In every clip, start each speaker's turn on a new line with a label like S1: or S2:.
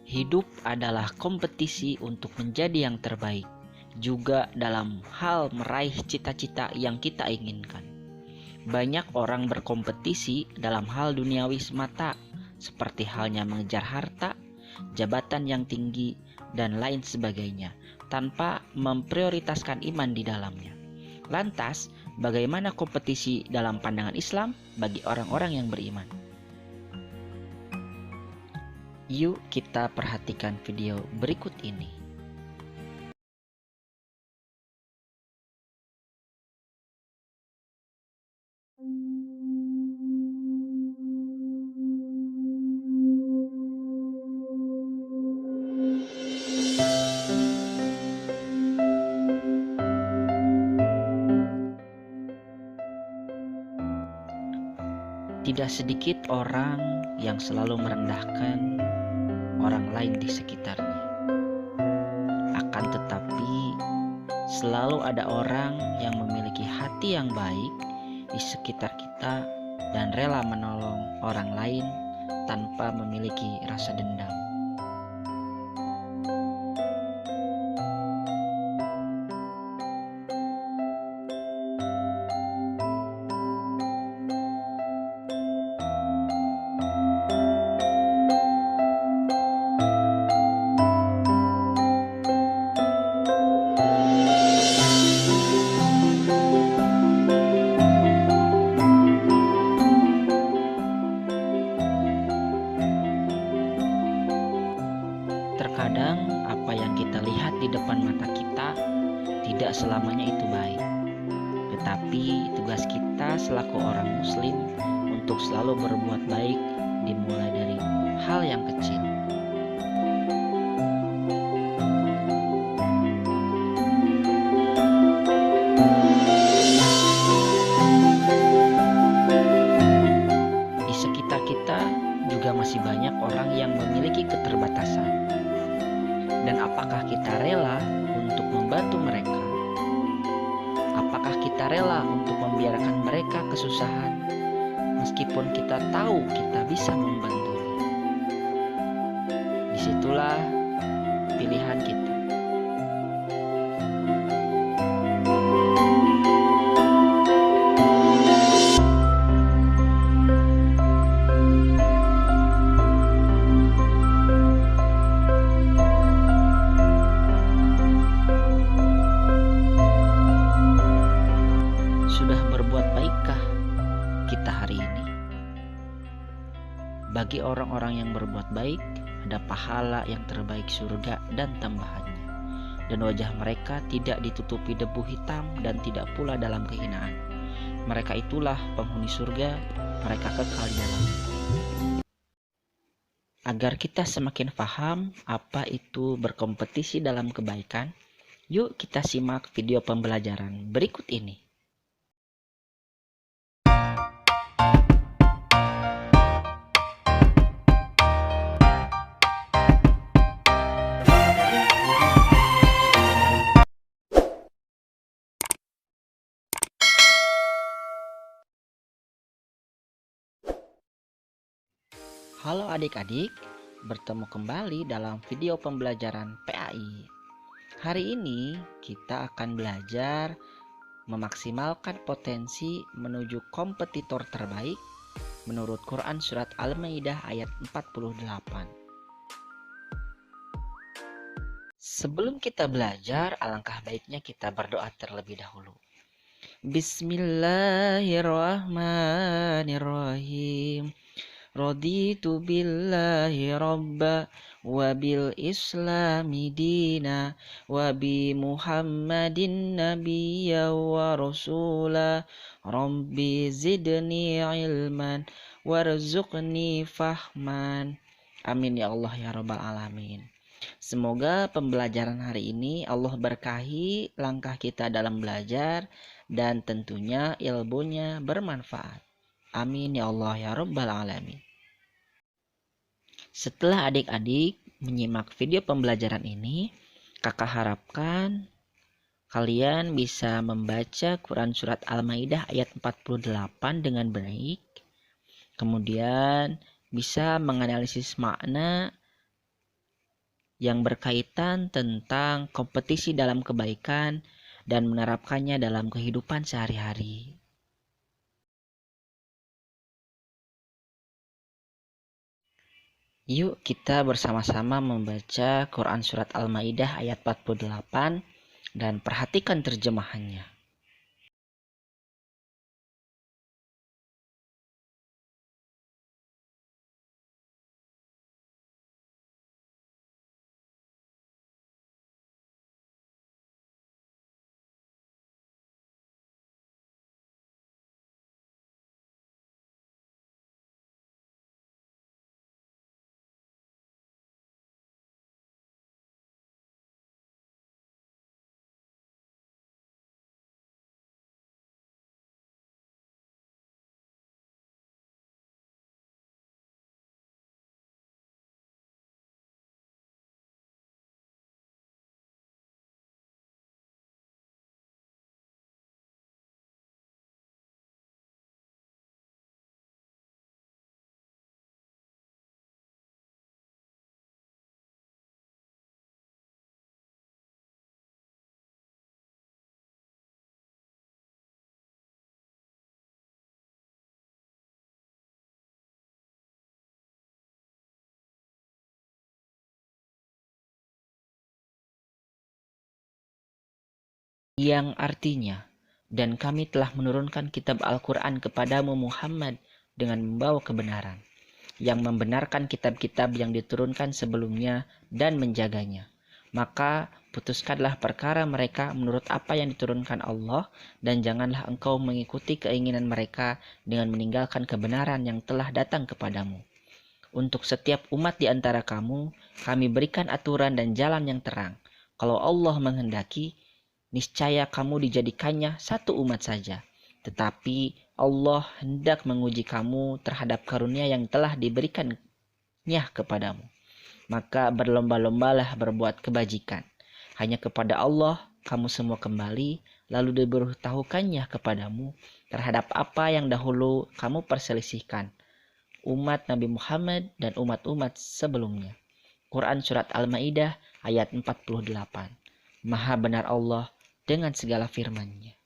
S1: Hidup adalah kompetisi untuk menjadi yang terbaik, juga dalam hal meraih cita-cita yang kita inginkan. Banyak orang berkompetisi dalam hal duniawi semata, seperti halnya mengejar harta, jabatan yang tinggi, dan lain sebagainya, tanpa memprioritaskan iman di dalamnya. Lantas, bagaimana kompetisi dalam pandangan Islam bagi orang-orang yang beriman? Yuk kita perhatikan video berikut ini. Tidak sedikit orang yang selalu merendahkan orang lain di sekitarnya. Akan tetapi, selalu ada orang yang memiliki hati yang baik di sekitar kita dan rela menolong orang lain tanpa memiliki rasa dendam. Terkadang apa yang kita lihat di depan mata kita tidak selamanya itu baik. Tetapi tugas kita selaku orang muslim untuk selalu berbuat baik dimulai dari hal yang kecil. Di sekitar kita juga masih banyak orang yang memiliki keterbatasan. Dan apakah kita rela untuk membantu mereka? Apakah kita rela untuk membiarkan mereka kesusahan meskipun kita tahu kita bisa membantunya? Disitulah pilihan kita. Sudah berbuat baikkah kita hari ini? Bagi orang-orang yang berbuat baik, ada pahala yang terbaik surga dan tambahannya. Dan wajah mereka tidak ditutupi debu hitam dan tidak pula dalam kehinaan. Mereka itulah penghuni surga, mereka kekal di dalamnya. Agar kita semakin paham apa itu berkompetisi dalam kebaikan, yuk kita simak video pembelajaran berikut ini. Halo adik-adik, bertemu kembali dalam video pembelajaran PAI. Hari ini kita akan belajar memaksimalkan potensi menuju kompetitor terbaik menurut Quran Surat Al-Maidah ayat 48. Sebelum kita belajar, alangkah baiknya kita berdoa terlebih dahulu. Bismillahirrahmanirrahim. Raditu billahi rabba wa bil islami dina wa bi muhammadin nabiyya wa rasula rabbi zidni ilman warzuqni fahman. Amin ya Allah ya rabbal alamin. Semoga pembelajaran hari ini Allah berkahi langkah kita dalam belajar dan tentunya ilmunya bermanfaat. Amin ya Allah ya rabbal alamin. Setelah adik-adik menyimak video pembelajaran ini, kakak harapkan kalian bisa membaca Quran Surat Al-Maidah ayat 48 dengan baik. Kemudian bisa menganalisis makna yang berkaitan tentang kompetisi dalam kebaikan dan menerapkannya dalam kehidupan sehari-hari. Yuk kita bersama-sama membaca Quran Surat Al-Maidah ayat 48 dan perhatikan terjemahannya. Yang artinya, dan kami telah menurunkan kitab Al-Quran kepadamu Muhammad dengan membawa kebenaran, yang membenarkan kitab-kitab yang diturunkan sebelumnya dan menjaganya. Maka putuskanlah perkara mereka menurut apa yang diturunkan Allah, dan janganlah engkau mengikuti keinginan mereka dengan meninggalkan kebenaran yang telah datang kepadamu. Untuk setiap umat di antara kamu, kami berikan aturan dan jalan yang terang. Kalau Allah menghendaki, niscaya kamu dijadikannya satu umat saja. Tetapi Allah hendak menguji kamu terhadap karunia yang telah diberikannya kepadamu. Maka berlomba-lombalah berbuat kebajikan. Hanya kepada Allah kamu semua kembali, lalu diberitahukannya kepadamu terhadap apa yang dahulu kamu perselisihkan, umat Nabi Muhammad dan umat-umat sebelumnya. Quran Surat Al-Maidah ayat 48. Maha benar Allah dengan segala firman-Nya.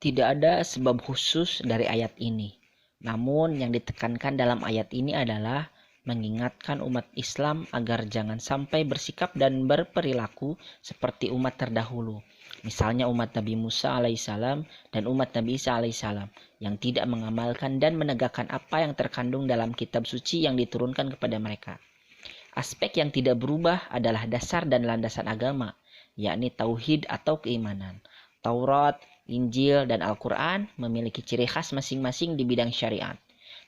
S1: Tidak ada sebab khusus dari ayat ini. Namun yang ditekankan dalam ayat ini adalah mengingatkan umat Islam agar jangan sampai bersikap dan berperilaku seperti umat terdahulu. Misalnya umat Nabi Musa alaihissalam dan umat Nabi Isa alaihissalam yang tidak mengamalkan dan menegakkan apa yang terkandung dalam kitab suci yang diturunkan kepada mereka. Aspek yang tidak berubah adalah dasar dan landasan agama, yakni tauhid atau keimanan. Taurat, Injil, dan Al-Quran memiliki ciri khas masing-masing di bidang syariat.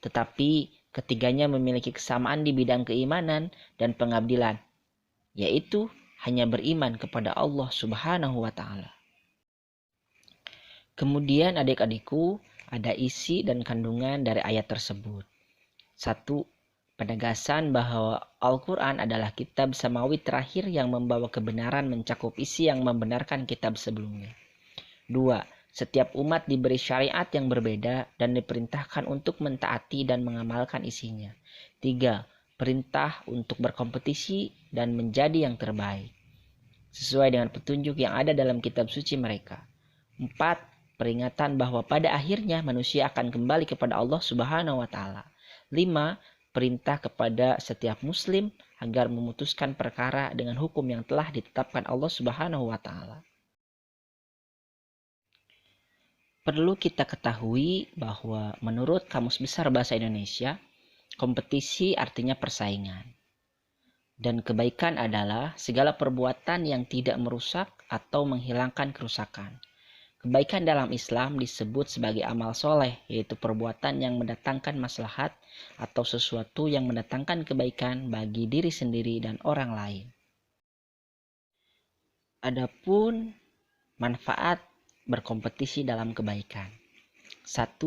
S1: Tetapi ketiganya memiliki kesamaan di bidang keimanan dan pengabdilan, yaitu hanya beriman kepada Allah Subhanahu wa Ta'ala. Kemudian adik-adikku, ada isi dan kandungan dari ayat tersebut. 1. Penegasan bahwa Al-Quran adalah kitab samawi terakhir yang membawa kebenaran mencakup isi yang membenarkan kitab sebelumnya. 2. Setiap umat diberi syariat yang berbeda dan diperintahkan untuk mentaati dan mengamalkan isinya. 3. Perintah untuk berkompetisi dan menjadi yang terbaik, sesuai dengan petunjuk yang ada dalam kitab suci mereka. 4. Peringatan bahwa pada akhirnya manusia akan kembali kepada Allah Subhanahu wa Ta'ala. 5. Perintah kepada setiap muslim agar memutuskan perkara dengan hukum yang telah ditetapkan Allah Subhanahu wa Ta'ala. Perlu kita ketahui bahwa menurut Kamus Besar Bahasa Indonesia, kompetisi artinya persaingan. Dan kebaikan adalah segala perbuatan yang tidak merusak atau menghilangkan kerusakan. Kebaikan dalam Islam disebut sebagai amal soleh, yaitu perbuatan yang mendatangkan maslahat atau sesuatu yang mendatangkan kebaikan bagi diri sendiri dan orang lain. Adapun manfaat berkompetisi dalam kebaikan. 1.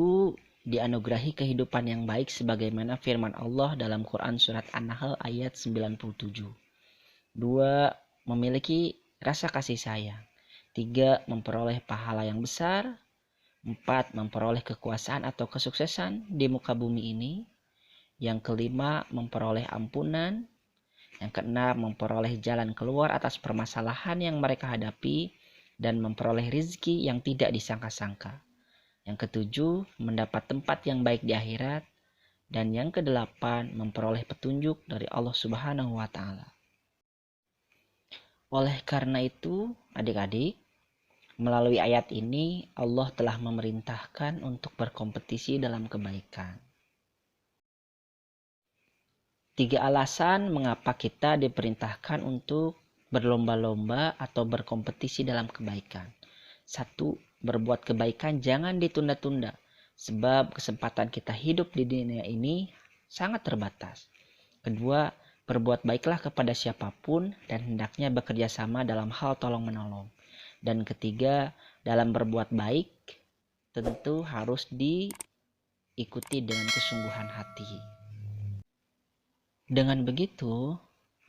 S1: Dianugerahi kehidupan yang baik sebagaimana firman Allah dalam Quran Surat An-Nahl ayat 97. 2. Memiliki rasa kasih sayang. 3. Memperoleh pahala yang besar. 4. Memperoleh kekuasaan atau kesuksesan di muka bumi ini. Yang kelima, memperoleh ampunan. Yang keenam, memperoleh jalan keluar atas permasalahan yang mereka hadapi dan memperoleh rizki yang tidak disangka-sangka. Yang ketujuh, mendapat tempat yang baik di akhirat. Dan yang kedelapan, memperoleh petunjuk dari Allah Subhanahu wa Ta'ala. Oleh karena itu, adik-adik, melalui ayat ini Allah telah memerintahkan untuk berkompetisi dalam kebaikan. 3 alasan mengapa kita diperintahkan untuk berlomba-lomba atau berkompetisi dalam kebaikan. 1. Berbuat kebaikan jangan ditunda-tunda, sebab kesempatan kita hidup di dunia ini sangat terbatas. Kedua, berbuat baiklah kepada siapapun dan hendaknya bekerja sama dalam hal tolong-menolong. Dan ketiga, dalam berbuat baik tentu harus diikuti dengan kesungguhan hati. Dengan begitu,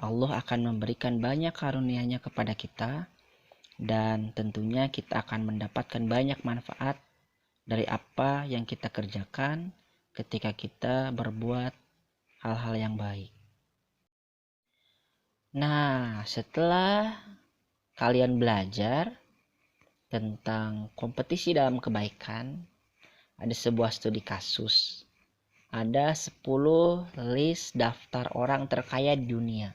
S1: Allah akan memberikan banyak karunia-Nya kepada kita dan tentunya kita akan mendapatkan banyak manfaat dari apa yang kita kerjakan ketika kita berbuat hal-hal yang baik. Nah, setelah kalian belajar tentang kompetisi dalam kebaikan, ada sebuah studi kasus. Ada 10 list daftar orang terkaya di dunia.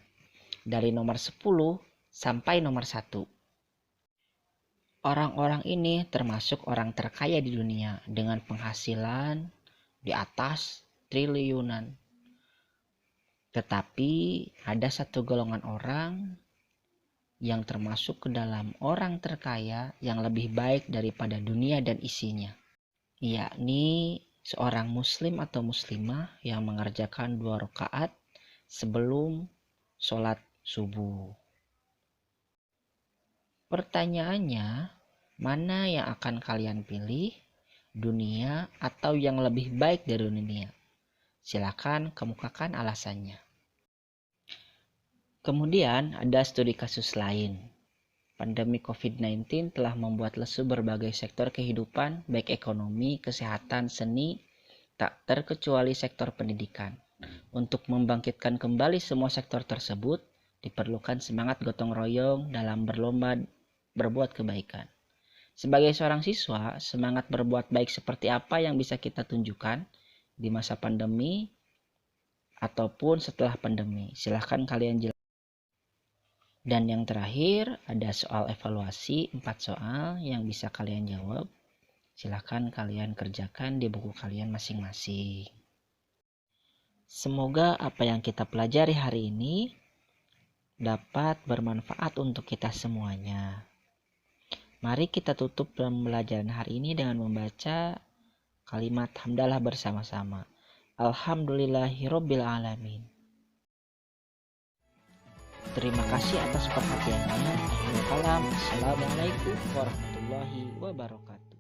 S1: Dari nomor 10 sampai nomor 1. Orang-orang ini termasuk orang terkaya di dunia dengan penghasilan di atas triliunan. Tetapi ada satu golongan orang yang termasuk ke dalam orang terkaya yang lebih baik daripada dunia dan isinya, yakni seorang muslim atau muslimah yang mengerjakan 2 rakaat sebelum sholat subuh. Pertanyaannya, mana yang akan kalian pilih? Dunia atau yang lebih baik dari dunia? Silakan kemukakan alasannya. Kemudian ada studi kasus lain. Pandemi COVID-19 telah membuat lesu berbagai sektor kehidupan, baik ekonomi, kesehatan, seni, tak terkecuali sektor pendidikan. Untuk membangkitkan kembali semua sektor tersebut, diperlukan semangat gotong royong dalam berlomba berbuat kebaikan. Sebagai seorang siswa, semangat berbuat baik seperti apa yang bisa kita tunjukkan di masa pandemi ataupun setelah pandemi? Silahkan kalian jelaskan. Dan yang terakhir ada soal evaluasi 4 soal yang bisa kalian jawab. Silahkan kalian kerjakan di buku kalian masing-masing. Semoga apa yang kita pelajari hari ini dapat bermanfaat untuk kita semuanya. Mari kita tutup pembelajaran hari ini dengan membaca kalimat hamdalah bersama-sama. Alhamdulillahirabbil alamin. Terima kasih atas perhatiannya. Assalamualaikum warahmatullahi wabarakatuh.